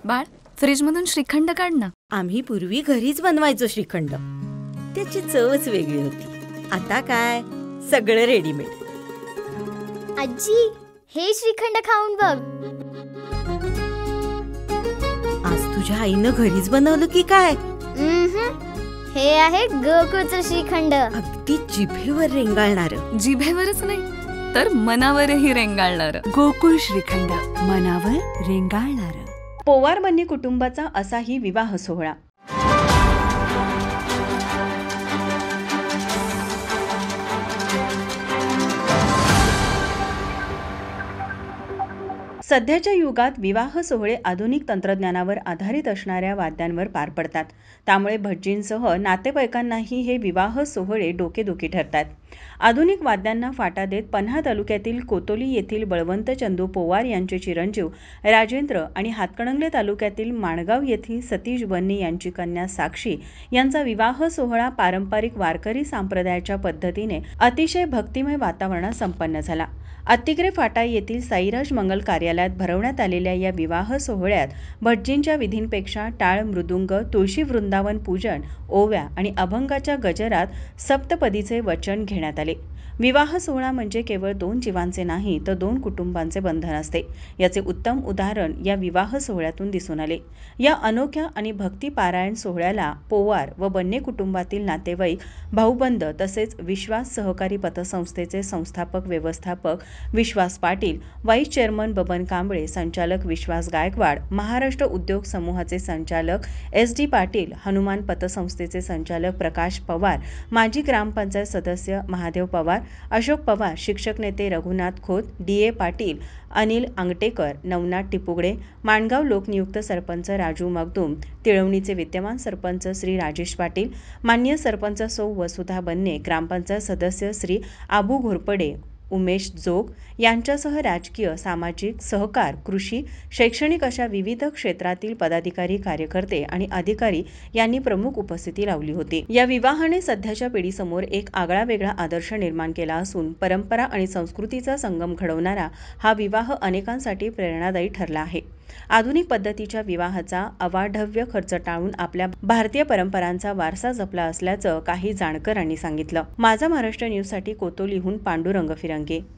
बाळ, फ्रीजमधून श्रीखंड काढ ना. आम्ही पूर्वी घरीच बनवायचो श्रीखंड. त्याची चवच वेगळी होती. आता काय सगळं रेडीमेड. आजी, हे श्रीखंड खाऊन बघ. आज तुझ्या आईनं घरीच बनवलं की काय? हे आहे गोकुळचं श्रीखंड. अगदी जिभेवर रेंगाळणारं. जिभेवरच नाही तर मनावरही रेंगाळणार. गोकुळ श्रीखंड, मनावर रेंगाळणार. पोवार बन्नी कुटुंबाचा असाही विवाह सोहळा. सध्याच्या युगात विवाह सोहळे आधुनिक तंत्रज्ञानावर आधारित असणाऱ्या वाद्यांवर पार पडतात. त्यामुळे भटजींसह नातेवाईकांनाही हे विवाह सोहळे डोकेदुखी ठरतात. आधुनिक वाद्यांना फाटा देत पन्हा तालुक्यातील कोतोली येथील बळवंत चंदू पोवार यांचे चिरंजीव राजेंद्र आणि हातकणंगले तालुक्यातील माणगाव येथील सतीश बन्नी यांची कन्या साक्षी यांचा विवाह सोहळा पारंपरिक वारकरी संप्रदायाच्या पद्धतीने अतिशय भक्तिमय वातावरणात संपन्न झाला. अत्तिग्रे फाटा येथील साईराज मंगल कार्यालयात भरवण्यात आलेल्या या विवाह सोहळ्यात भटजींच्या विधींपेक्षा टाळ, मृदुंग, तुळशी वृंदावन पूजन, ओव्या आणि अभंगाच्या गजरात सप्तपदीचे वचन घेण्यात आले. विवाह सोहळा म्हणजे केवळ दोन जीवांचे नाही तर दोन कुटुंबांचे बंधन असते. याचे उत्तम उदाहरण या विवाह सोहळ्यातून दिसून आले. या अनोख्या आणि भक्तिपारायण सोहळ्याला पोवार व बन्ने कुटुंबातील नातेवाईक, भाऊबंद तसेच विश्वास सहकारी पतसंस्थेचे संस्थापक व्यवस्थापक विश्वास पाटील, व्हाईस चेअरमन बबन कांबळे, संचालक विश्वास गायकवाड, महाराष्ट्र उद्योग समूहाचे संचालक SD पाटील, हनुमान पतसंस्थेचे संचालक प्रकाश पवार, माजी ग्रामपंचायत सदस्य महादेव पवार, अशोक पवार, शिक्षक नेते रघुनाथ खोत, DA पाटील, अनिल अंगटेकर, नवनाथ टिपुगडे, माणगाव लोकनियुक्त सरपंच राजू मगदूम, तिळवणीचे विद्यमान सरपंच श्री राजेश पाटील, मान्य सरपंच सौ वसुधा बन्ने, ग्रामपंचायत सदस्य श्री आबू घोरपडे, उमेश जोग यांच्यासह राजकीय, सामाजिक, सहकार, कृषी, शैक्षणिक अशा विविध क्षेत्रातील पदाधिकारी, कार्यकर्ते आणि अधिकारी यांनी प्रमुख उपस्थिती लावली होती. या विवाहाने सध्याच्या पिढीसमोर एक आगळावेगळा आदर्श निर्माण केला असून परंपरा आणि संस्कृतीचा संगम घडवणारा हा विवाह अनेकांसाठी प्रेरणादायी ठरला आहे. आधुनिक पद्धतीच्या विवाहाचा अवाढव्य खर्च टाळून आपल्या भारतीय परंपरांचा वारसा जपला असल्याचं काही जाणकारांनी सांगितलं. माझा महाराष्ट्र न्यूजसाठी कोतोलीहून पांडुरंग फिरंगे.